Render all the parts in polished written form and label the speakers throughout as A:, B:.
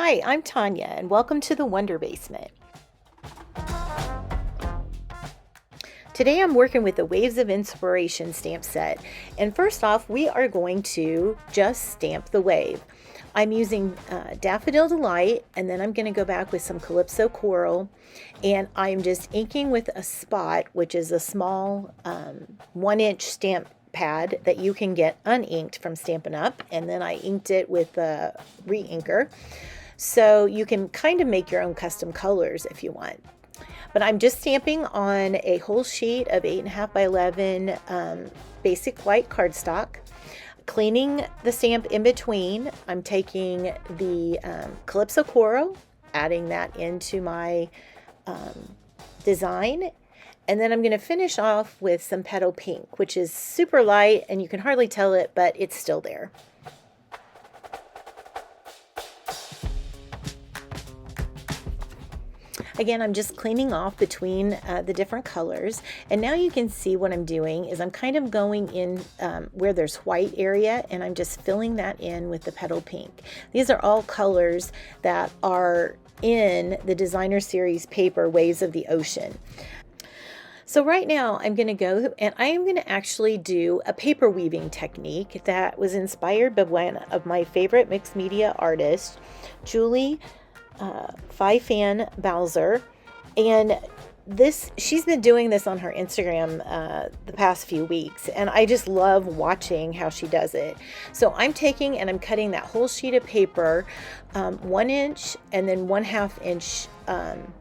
A: Hi, I'm Tanya, and welcome to the Wonder Basement. Today I'm working with the Waves of Inspiration stamp set, and first off, we are going to just stamp the wave. I'm using Daffodil Delight, and then I'm going to go back with some Calypso Coral, and I'm just inking with a spot, which is a small 1-inch stamp pad that you can get uninked from Stampin' Up, and then I inked it with a re-inker. So you can kind of make your own custom colors if you want. But I'm just stamping on a whole sheet of 8.5 by 11 basic white cardstock, cleaning the stamp in between. I'm taking the Calypso Coral, adding that into my design, and then I'm going to finish off with some Petal Pink, which is super light and you can hardly tell it, but it's still there. Again, I'm just cleaning off between the different colors, and now you can see what I'm doing is I'm kind of going in where there's white area, and I'm just filling that in with the Petal Pink. These are all colors that are in the Designer Series paper, Waves of the Ocean. So right now I'm going to go and I am going to actually do a paper weaving technique that was inspired by one of my favorite mixed media artists, Julie fei-fan Bowser, and she's been doing this on her Instagram the past few weeks, and I just love watching how she does it. So I'm taking and I'm cutting that whole sheet of paper 1 inch and then 1/2 inch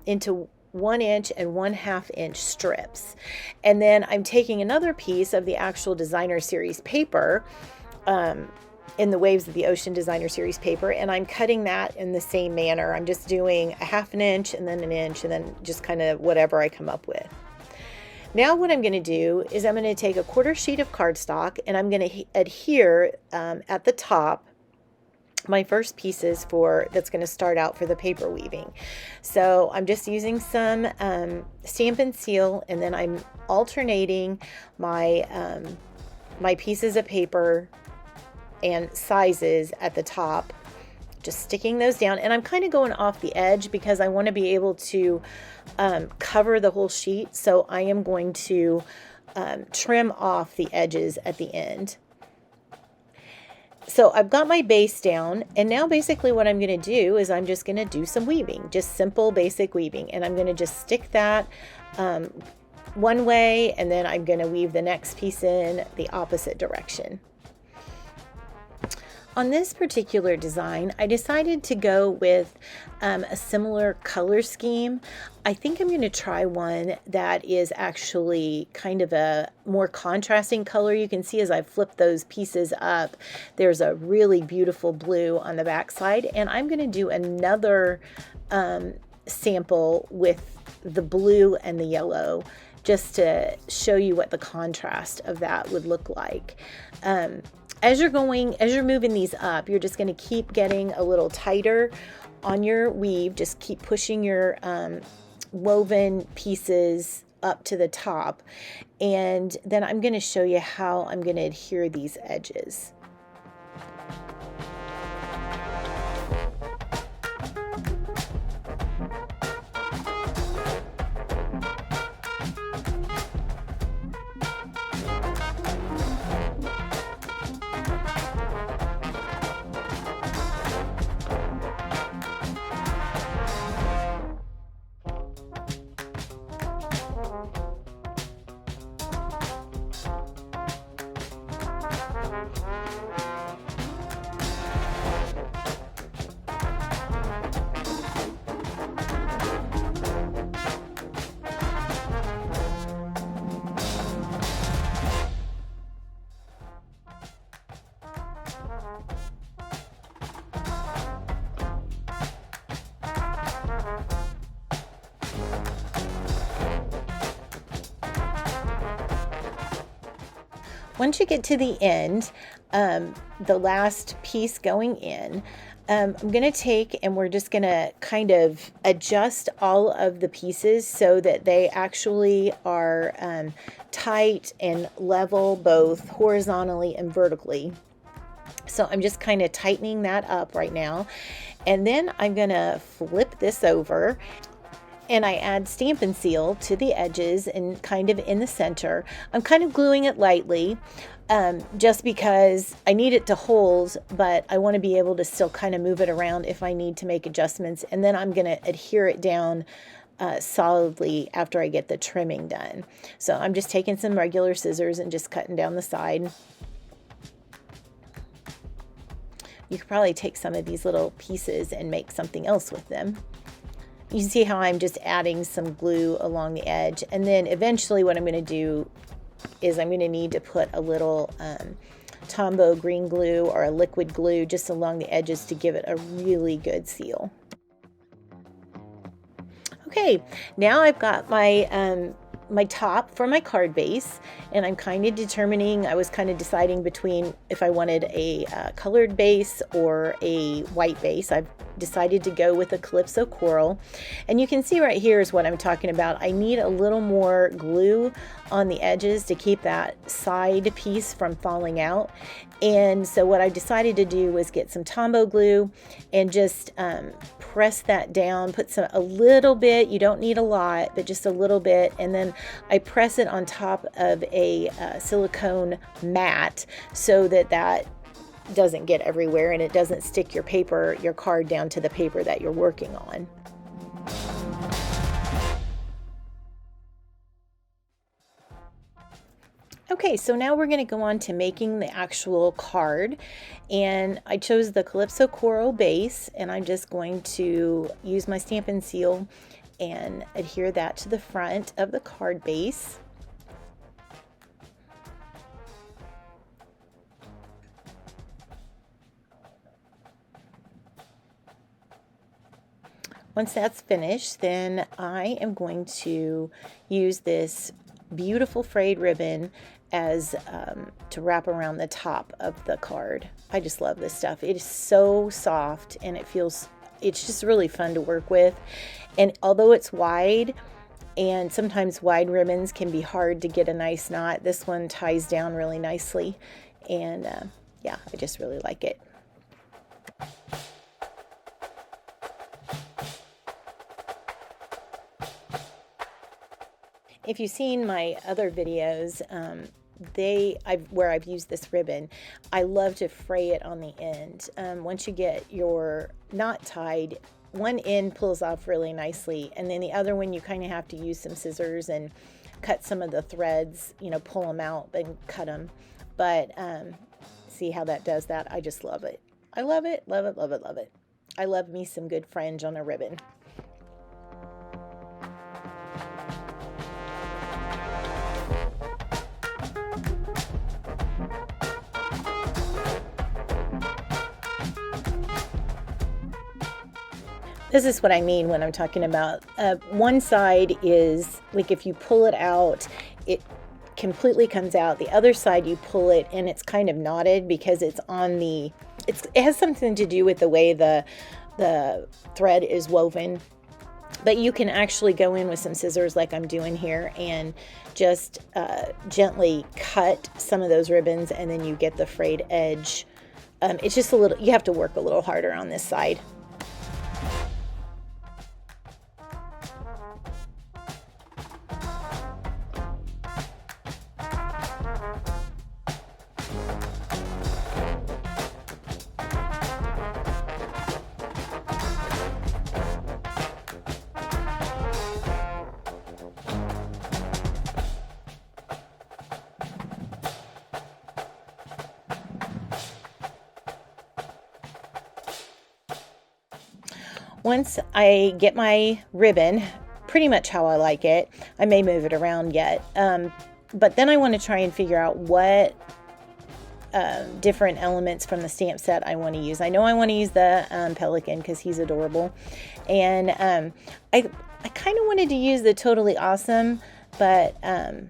A: into 1 inch and 1/2 inch strips, and then I'm taking another piece of the actual Designer Series paper in the Waves of the Ocean Designer Series paper, and I'm cutting that in the same manner. I'm just doing 1/2 inch and then 1 inch and then just kind of whatever I come up with. Now what I'm going to do is I'm going to take a 1/4 sheet of cardstock and I'm going to adhere at the top my first pieces that's going to start out for the paper weaving. So I'm just using some Stampin' Seal, and then I'm alternating my my pieces of paper and sizes at the top, just sticking those down, and I'm kind of going off the edge because I want to be able to cover the whole sheet, so I am going to trim off the edges at the end. So I've got my base down, and now basically what I'm going to do is I'm just going to do some weaving, just simple basic weaving, and I'm going to just stick that one way, and then I'm going to weave the next piece in the opposite direction. On this particular design, I decided to go with a similar color scheme. I think I'm going to try one that is actually kind of a more contrasting color. You can see as I flip those pieces up, there's a really beautiful blue on the back side, and I'm going to do another sample with the blue and the yellow just to show you what the contrast of that would look like. As you're moving these up, you're just going to keep getting a little tighter on your weave. Just keep pushing your woven pieces up to the top. And then I'm going to show you how I'm going to adhere these edges. Once you get to the end, the last piece going in, I'm going to take and we're just going to kind of adjust all of the pieces so that they actually are tight and level both horizontally and vertically. So I'm just kind of tightening that up right now. And then I'm going to flip this over and I add Stampin' Seal to the edges and kind of in the center. I'm kind of gluing it lightly just because I need it to hold, but I want to be able to still kind of move it around if I need to make adjustments. And then I'm going to adhere it down solidly after I get the trimming done. So I'm just taking some regular scissors and just cutting down the side. You could probably take some of these little pieces and make something else with them. You can see how I'm just adding some glue along the edge. And then eventually what I'm going to do is I'm going to need to put a little Tombow green glue or a liquid glue just along the edges to give it a really good seal. Okay, now I've got my my top for my card base, and I'm kind of I was kind of deciding between if I wanted a colored base or a white base. I've decided to go with a Calypso Coral, and you can see right here is what I'm talking about. I need a little more glue on the edges to keep that side piece from falling out. And so what I decided to do was get some Tombow glue and just press that down, put a little bit, you don't need a lot, but just a little bit, and then I press it on top of a silicone mat so that that doesn't get everywhere and it doesn't stick your card down to the paper that you're working on. Okay, so now we're going to go on to making the actual card, and I chose the Calypso Coral base, and I'm just going to use my Stampin' Seal and adhere that to the front of the card base. Once that's finished, then I am going to use this beautiful frayed ribbon as to wrap around the top of the card. I just love this stuff. It is so soft and it's just really fun to work with. And although it's wide, and sometimes wide ribbons can be hard to get a nice knot, this one ties down really nicely. And yeah, I just really like it. If you've seen my other videos, where I've used this ribbon, I love to fray it on the end. Once you get your knot tied, one end pulls off really nicely, and then the other one you kind of have to use some scissors and cut some of the threads, pull them out and cut them. But see how that does that? I just love it. I love it, love it, love it, love it. I love me some good fringe on a ribbon. This is what I mean when I'm talking about one side is like if you pull it out, it completely comes out. The other side you pull it and it's kind of knotted because it's on it has something to do with the way the thread is woven. But you can actually go in with some scissors like I'm doing here and just gently cut some of those ribbons, and then you get the frayed edge. It's just you have to work a little harder on this side. Once I get my ribbon pretty much how I like it, I may move it around yet, but then I want to try and figure out what different elements from the stamp set I want to use. I know I want to use the pelican because he's adorable, and I kind of wanted to use the Totally Awesome, but I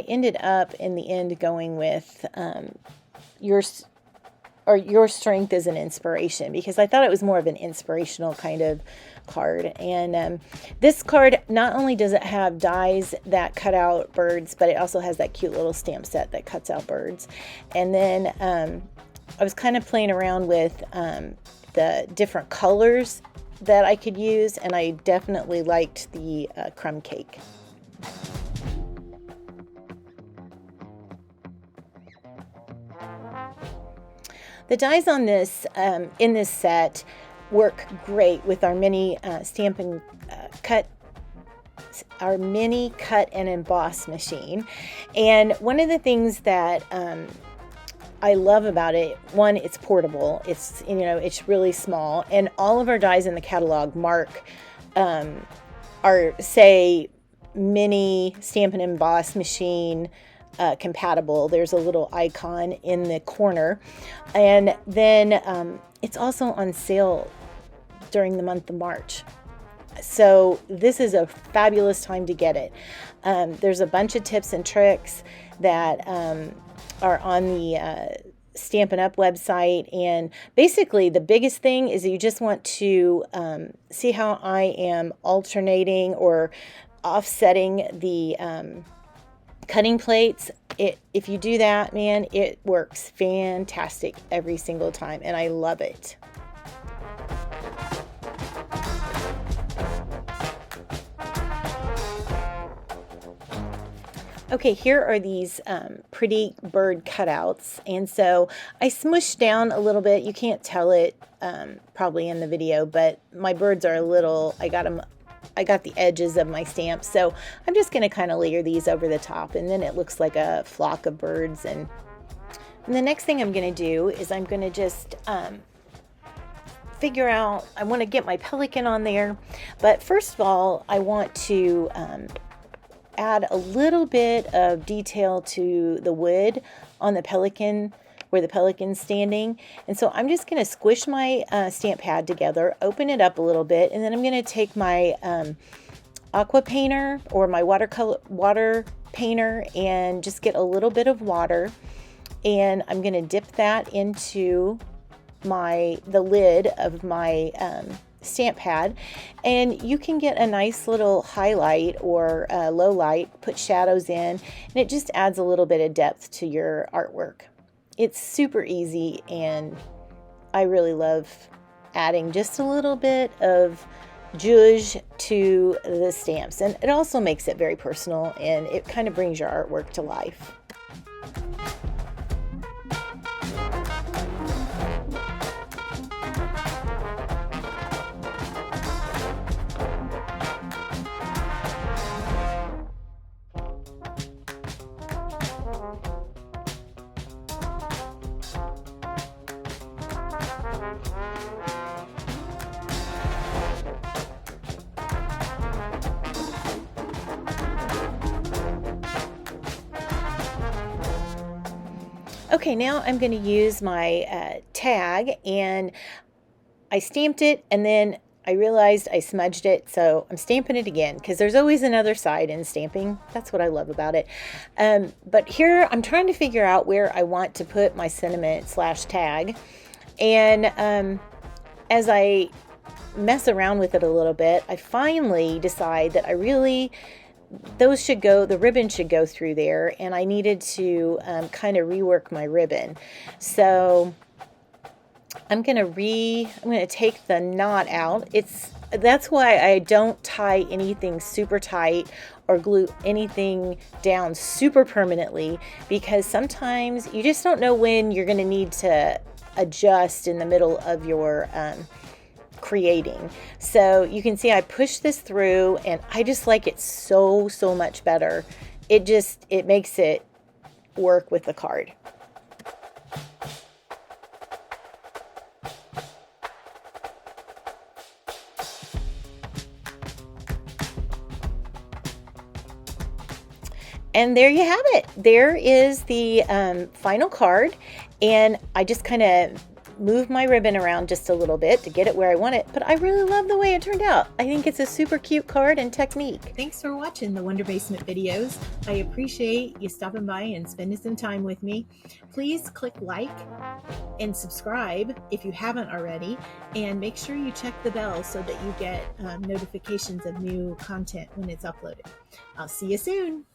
A: ended up in the end going with Your Strength is an Inspiration, because I thought it was more of an inspirational kind of card. And this card, not only does it have dies that cut out birds, but it also has that cute little stamp set that cuts out birds. And then I was kind of playing around with the different colors that I could use, and I definitely liked the crumb cake. The dies on this in this set work great with our mini stamp and cut, our mini cut and emboss machine. And one of the things that I love about it, one, it's portable. It's, you know, it's really small, and all of our dies in the catalog mark are, say, mini stamp and emboss machine compatible. There's a little icon in the corner, and then it's also on sale during the month of March. So this is a fabulous time to get it. There's a bunch of tips and tricks that are on the Stampin' Up! Website, and basically the biggest thing is you just want to see how I am alternating or offsetting the cutting plates. If you do that, man, it works fantastic every single time, and I love it. Okay, here are these pretty bird cutouts, and so I smushed down a little bit. You can't tell it probably in the video, but my birds are a little, I got the edges of my stamps, so I'm just going to kind of layer these over the top, and then it looks like a flock of birds. And the next thing I'm going to do is I'm going to just figure out, I want to get my pelican on there, but first of all, I want to add a little bit of detail to the wood on the pelican, where the pelican's standing. And so I'm just going to squish my stamp pad together, open it up a little bit, and then I'm going to take my aqua painter or my water painter and just get a little bit of water, and I'm going to dip that into the lid of my stamp pad, and you can get a nice little highlight or low light, put shadows in, and it just adds a little bit of depth to your artwork. It's super easy, and I really love adding just a little bit of zhuzh to the stamps, and it also makes it very personal, and it kind of brings your artwork to life. Okay, now I'm going to use my tag, and I stamped it, and then I realized I smudged it, so I'm stamping it again, because there's always another side in stamping. That's what I love about it. But here I'm trying to figure out where I want to put my sentiment / tag, and as I mess around with it a little bit, I finally decide that the ribbon should go through there, and I needed to kind of rework my ribbon. So I'm going to take the knot out. That's why I don't tie anything super tight or glue anything down super permanently, because sometimes you just don't know when you're going to need to adjust in the middle of your creating. So you can see I pushed this through, and I just like it so much better. It makes it work with the card. And there you have it. There is the final card, and I just kind of move my ribbon around just a little bit to get it where I want it, but I really love the way it turned out. I think it's a super cute card and technique. Thanks for watching the Wonder Basement videos. I appreciate you stopping by and spending some time with me. Please click like and subscribe if you haven't already, and make sure you check the bell so that you get notifications of new content when it's uploaded. I'll see you soon.